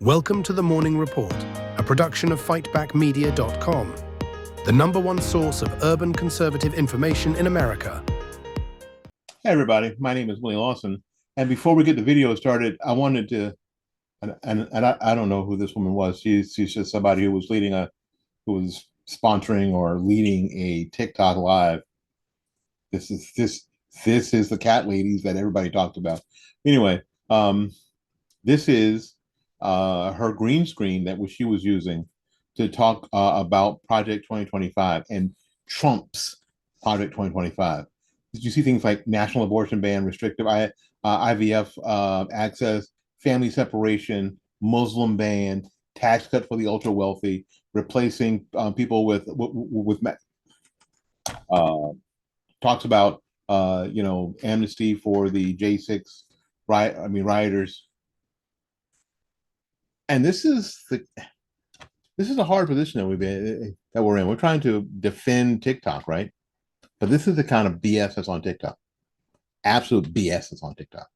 Welcome to the Morning Report, a production of fightbackmedia.com, the #1 source of urban conservative information in America. Hey everybody, my name is Willie Lawson, and before we get the video started, I wanted to, and I don't know who this woman was. She's just somebody who was who was sponsoring or leading a TikTok live. This is the cat ladies that everybody talked about. Anyway, this is her green screen that she was using to talk about Project 2025 and Trump's Project 2025. Did you see things like national abortion ban, restrictive IVF access, family separation, Muslim ban, tax cut for the ultra wealthy, replacing people with talks about amnesty for the J6 rioters. And this is a hard position that we're in. We're trying to defend TikTok, right? But this is the kind of BS that's on TikTok. Absolute BS that's on TikTok.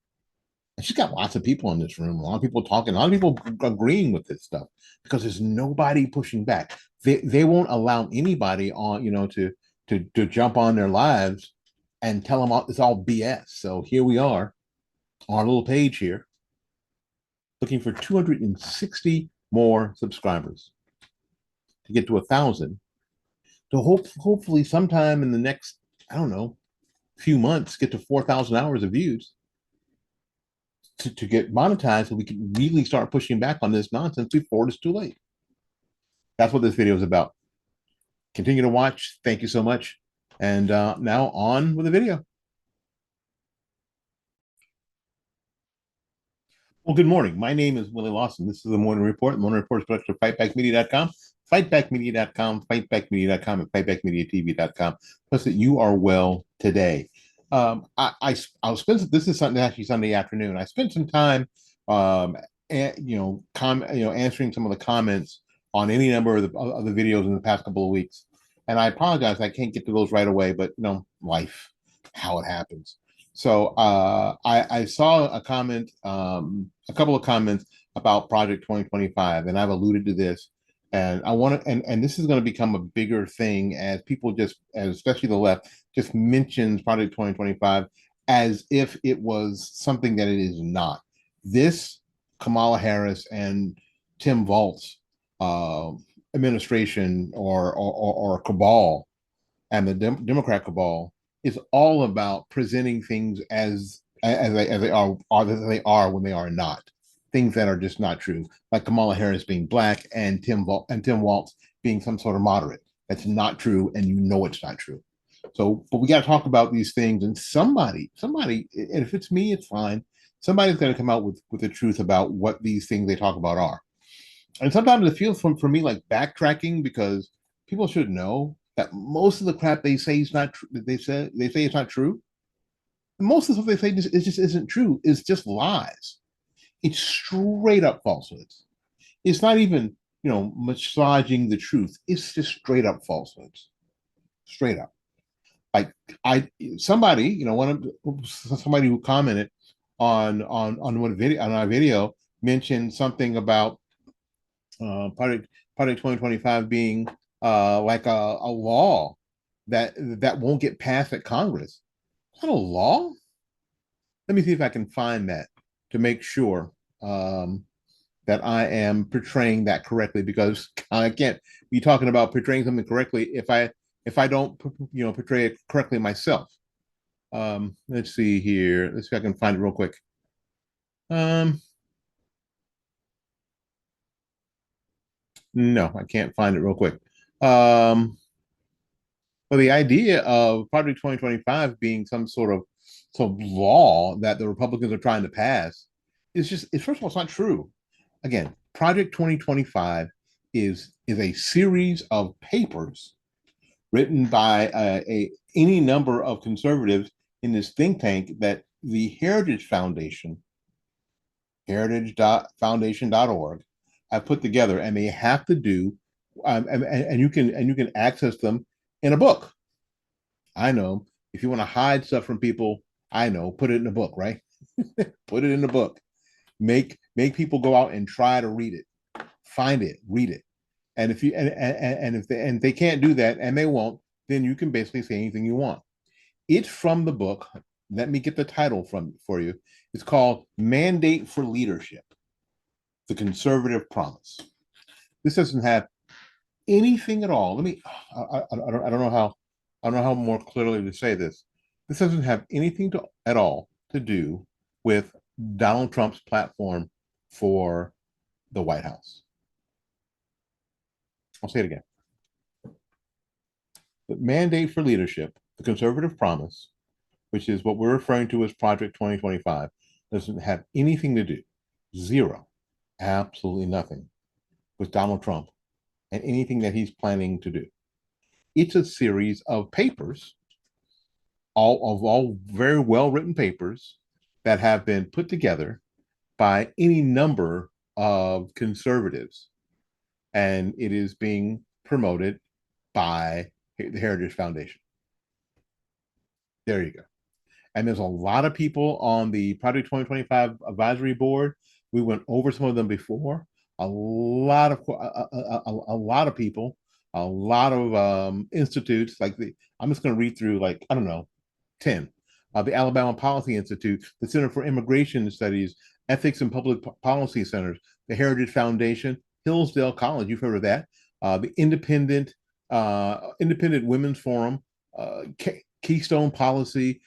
And she's got lots of people in this room, a lot of people talking, a lot of people agreeing with this stuff because there's nobody pushing back. They won't allow anybody on, to jump on their lives and tell them it's all BS. So here we are on our little page here, looking for 260 more subscribers to get to 1,000. To hopefully sometime in the next, I don't know, few months, get to 4,000 hours of views to get monetized so we can really start pushing back on this nonsense before it's too late. That's what this video is about. Continue to watch. Thank you so much. And now on with the video. Well, good morning. My name is Willie Lawson. This is the Morning Report. The Morning Report is production of fightbackmedia.com, fightbackmedia.com, fightbackmedia.com, and fightbackmediatv.com. Plus that you are well today. I'll spend, this is Sunday, actually Sunday afternoon. I spent some time, answering some of the comments on any number of the videos in the past couple of weeks. And I apologize, I can't get to those right away, but life, how it happens. So I saw a comment, a couple of comments about Project 2025, and I've alluded to this. And I want to, and this is going to become a bigger thing as people especially the left, just mentions Project 2025 as if it was something that it is not. This Kamala Harris and Tim Walz administration or cabal and the Democrat cabal is all about presenting things as they are when they are not. Things that are just not true, like Kamala Harris being black and Tim Walz being some sort of moderate. That's not true, and it's not true. So, but we got to talk about these things, and somebody, and if it's me, it's fine. Somebody's going to come out with the truth about what these things they talk about are. And sometimes it feels for me like backtracking, because people should know that most of the crap they say is not true. They say it's not true. Most of the stuff they say just isn't true. It's just lies. It's straight up falsehoods. It's not even, massaging the truth. It's just straight up falsehoods. Straight up. Like somebody who commented on our video mentioned something about Project 2025 being like a law that won't get passed at Congress. Is that a law? Let me see if I can find that to make sure that I am portraying that correctly, because I can't be talking about portraying something correctly if I don't portray it correctly myself. Let's see here. Let's see if I can find it real quick. No, I can't find it real quick. Well, the idea of Project 2025 being some sort of law that the Republicans are trying to pass first of all, it's not true. Again, Project 2025 is a series of papers written by any number of conservatives in this think tank that the Heritage Foundation, heritage.foundation.org, have put together, and they have to do, and you can access them in a book. I know if you want to hide stuff from people, I know, put it in a book, right? Put it in a book. Make make people go out and try to read it, find it, read it. And if you and if they can't do that, and they won't, then you can basically say anything you want. It's from the book. Let me get the title from for you. It's called Mandate for Leadership: The Conservative Promise. This doesn't have anything at all. Let me. I don't know how. I don't know how more clearly to say this. This doesn't have anything to at all to do with Donald Trump's platform for the White House. I'll say it again. The Mandate for Leadership, the Conservative Promise, which is what we're referring to as Project 2025, doesn't have anything to do, zero, absolutely nothing, with Donald Trump and anything that he's planning to do. It's a series of papers, all very well-written papers that have been put together by any number of conservatives, and it is being promoted by the Heritage Foundation. There you go. And there's a lot of people on the Project 2025 advisory board. We went over some of them before. A lot of people, a lot of institutes. I'm just going to read through, like, I don't know, 10. The Alabama Policy Institute, the Center for Immigration Studies, Ethics and Public Policy Centers, the Heritage Foundation, Hillsdale College, you've heard of that, the Independent Women's Forum, Keystone Policy,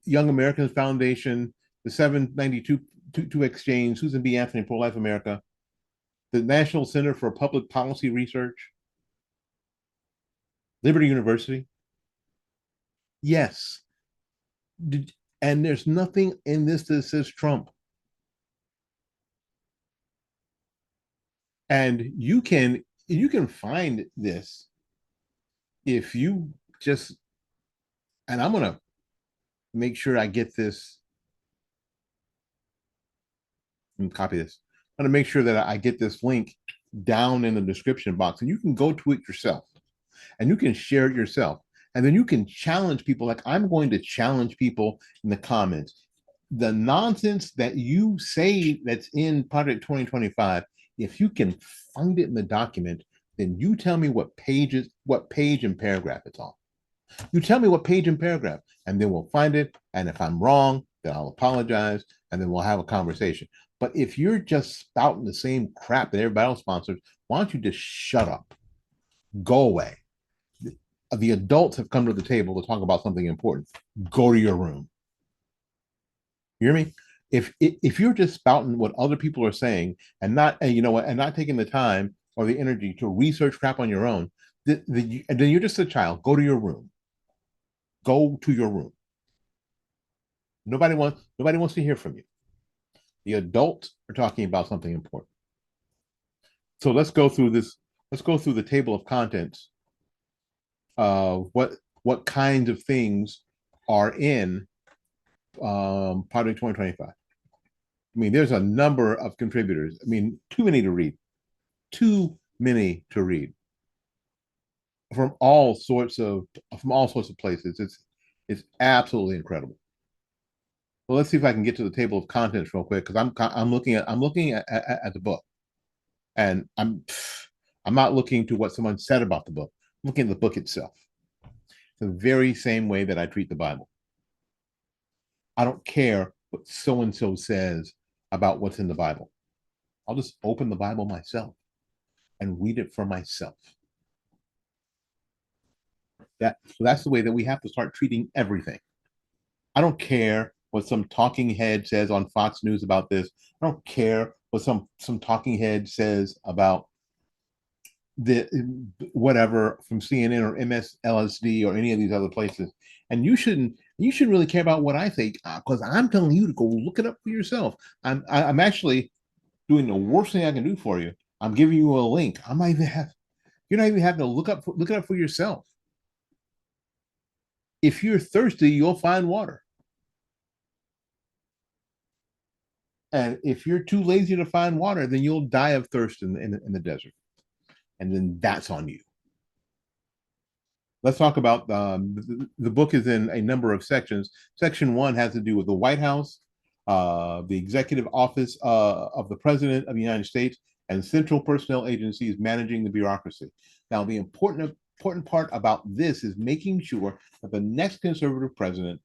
Young Americans Foundation, the 792 Exchange, Susan B. Anthony, Pro-Life America, the National Center for Public Policy Research, Liberty University. Yes. And there's nothing in this that says Trump. And you can find this if you just, and I'm gonna make sure I get this and copy this. I'm gonna make sure that I get this link down in the description box, and you can go to it yourself and you can share it yourself. And then you can challenge people, like I'm going to challenge people in the comments. The nonsense that you say that's in Project 2025, if you can find it in the document, then you tell me what page and paragraph it's on. You tell me what page and paragraph, and then we'll find it. And if I'm wrong, then I'll apologize, and then we'll have a conversation. But if you're just spouting the same crap that everybody else sponsors, why don't you just shut up? Go away. The adults have come to the table to talk about something important. Go to your room. You hear me? If you're just spouting what other people are saying and not taking the time or the energy to research crap on your own, then you're just a child. Go to your room. Go to your room. Nobody wants to hear from you. The adults are talking about something important. So let's go through this. Let's go through the table of contents of what kinds of things are in Project 2025. I mean, there's a number of contributors. I mean, too many to read. Too many to read. From all sorts of places. It's absolutely incredible. Well, let's see if I can get to the table of contents real quick, because I'm looking at the book, and I'm not looking to what someone said about the book. I'm looking at the book itself. The very same way that I treat the Bible. I don't care what so-and-so says about what's in the Bible. I'll just open the Bible myself and read it for myself. So that's the way that we have to start treating everything. I don't care what some talking head says on Fox News about this. I don't care what some talking head says about the whatever from CNN or MSLSD or any of these other places. And you shouldn't really care about what I think, because I'm telling you to go look it up for yourself. I'm actually doing the worst thing I can do for you. I'm giving you a link. You're not even having to look it up for yourself. If you're thirsty, you'll find water. And if you're too lazy to find water, then you'll die of thirst in the desert. And then that's on you. Let's talk about the book is in a number of sections. Section 1 has to do with the White House, the Executive Office of the President of the United States, and central personnel agencies managing the bureaucracy. Now, the important part about this is making sure that the next conservative president,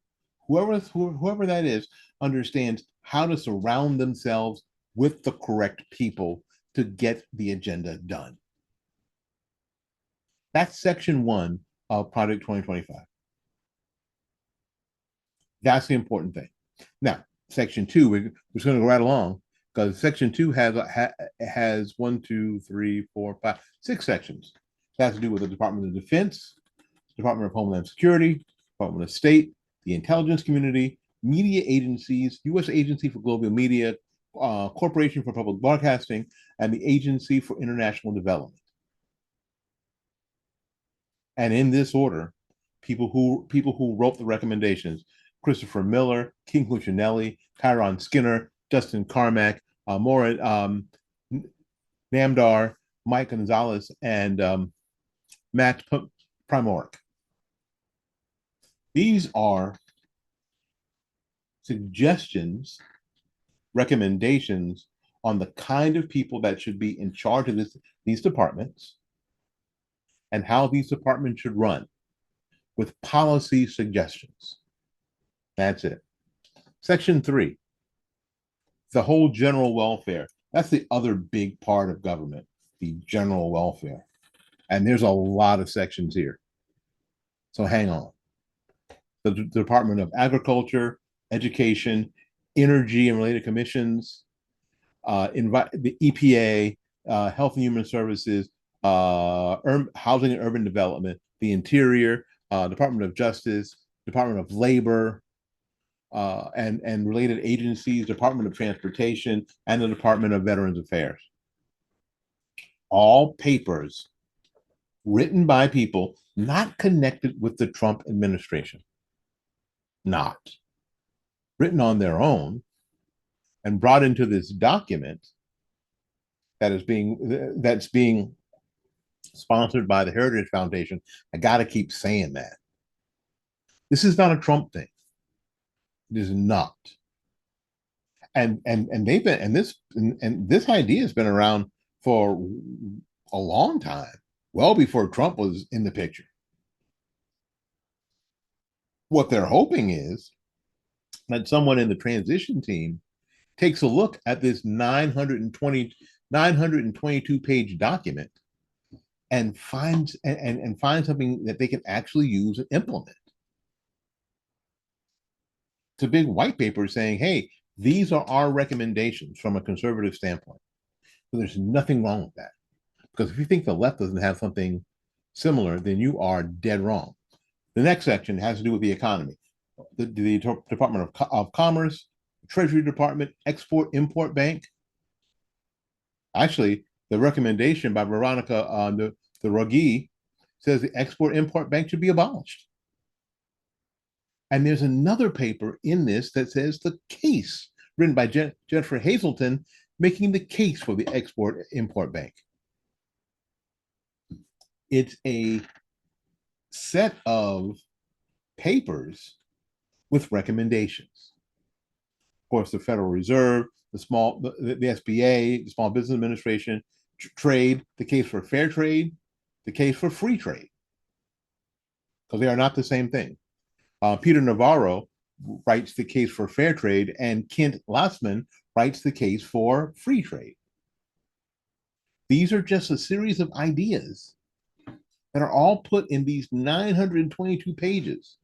whoever that is, understands how to surround themselves with the correct people to get the agenda done. That's section 1 of Project 2025. That's the important thing. Now, section 2, we're just going to go right along, because section 2 has 1, 2, 3, 4, 5, 6 sections. It has to do with the Department of Defense, Department of Homeland Security, Department of State, the intelligence community, media agencies, U.S. Agency for Global Media, Corporation for Public Broadcasting, and the Agency for International Development. And in this order, people who wrote the recommendations: Christopher Miller, King Cuccinelli, Tyrone Skinner, Justin Carmack, Moran Namdar, Mike Gonzalez, and Matt Primorik. These are suggestions, recommendations on the kind of people that should be in charge of these departments and how these departments should run, with policy suggestions. That's it. Section 3, the whole general welfare. That's the other big part of government, the general welfare. And there's a lot of sections here. So hang on. The Department of Agriculture, Education, Energy and Related Commissions, the EPA, Health and Human Services, Housing and Urban Development, the Interior, Department of Justice, Department of Labor, and related agencies, Department of Transportation, and the Department of Veterans Affairs. All papers written by people not connected with the Trump administration. Not. Written on their own and brought into this document that's being sponsored by the Heritage Foundation. I got to keep saying that. This is not a Trump thing. It is not. And this idea has been around for a long time, well before Trump was in the picture. What they're hoping is that someone in the transition team takes a look at this 922-page document and finds something that they can actually use and implement. It's a big white paper saying, hey, these are our recommendations from a conservative standpoint. So there's nothing wrong with that. Because if you think the left doesn't have something similar, then you are dead wrong. The next section has to do with the economy. The Department of Commerce, Treasury Department, Export-Import Bank. Actually, the recommendation by Veronica the Ruggie says the Export-Import Bank should be abolished. And there's another paper in this that says the case, written by Jennifer Hazelton, making the case for the Export-Import Bank. It's a set of papers with recommendations. Of course, the Federal Reserve, the SBA, the Small Business Administration, trade, the case for fair trade, the case for free trade, because they are not the same thing. Peter Navarro writes the case for fair trade, and Kent Lassman writes the case for free trade. These are just a series of ideas that are all put in these 922 pages.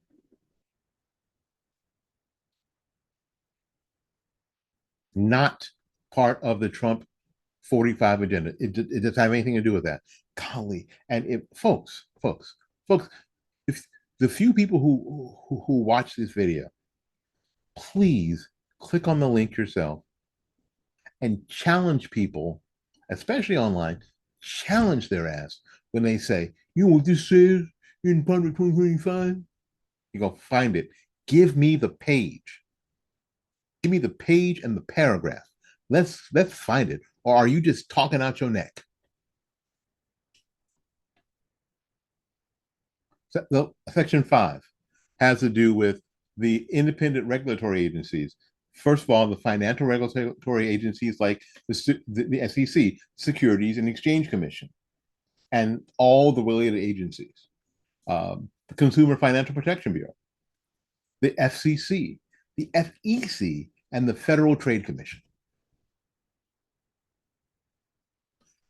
Not part of the Trump 45 agenda. It doesn't have anything to do with that. Golly, and if folks, if the few people who watch this video, please click on the link yourself and challenge people, especially online, challenge their ass when they say, you know what this says in Project 2025? You go find it. Give me the page. Give me the page and the paragraph. Let's find it. Or are you just talking out your neck? Section 5 has to do with the independent regulatory agencies, First of all, the financial regulatory agencies like the SEC, Securities and Exchange Commission, and all the related agencies, the Consumer Financial Protection Bureau, the FCC, the FEC, and the Federal Trade Commission.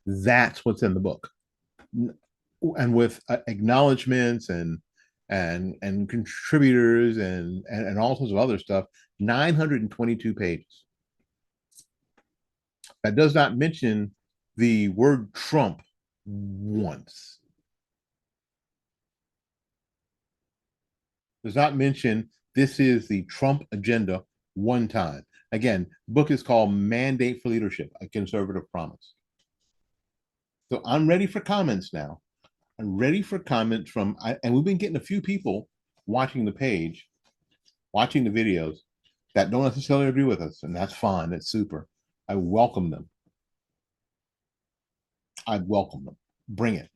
That's what's in the book, and with acknowledgments and contributors and all sorts of other stuff. 922 pages. That does not mention the word Trump once. Does not mention this is the Trump agenda one time. Again, the book is called Mandate for Leadership, A Conservative Promise. So I'm ready for comments now. I'm ready for comments from, and we've been getting a few people watching the page, watching the videos that don't necessarily agree with us, and that's fine. That's super. I welcome them. I welcome them. Bring it.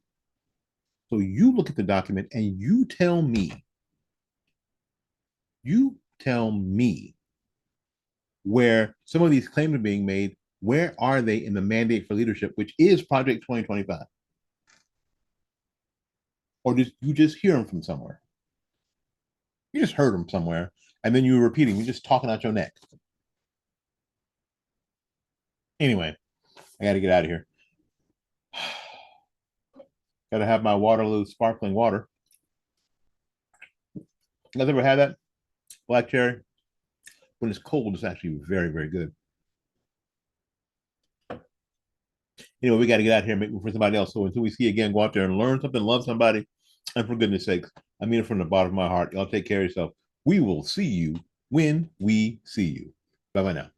So you look at the document and you tell me where some of these claims are being made. Where are they in the Mandate for Leadership, which is Project 2025? Or did you just hear them from somewhere? You just heard them somewhere, and then you were repeating. You're just talking out your neck. Anyway, I got to get out of here. Got to have my Waterloo sparkling water. You guys ever had that? Black cherry? When it's cold, it's actually very, very good. Anyway, we got to get out here and make room for somebody else. So until we see you again, go out there and learn something, love somebody. And for goodness sakes, I mean it from the bottom of my heart. Y'all take care of yourself. We will see you when we see you. Bye-bye now.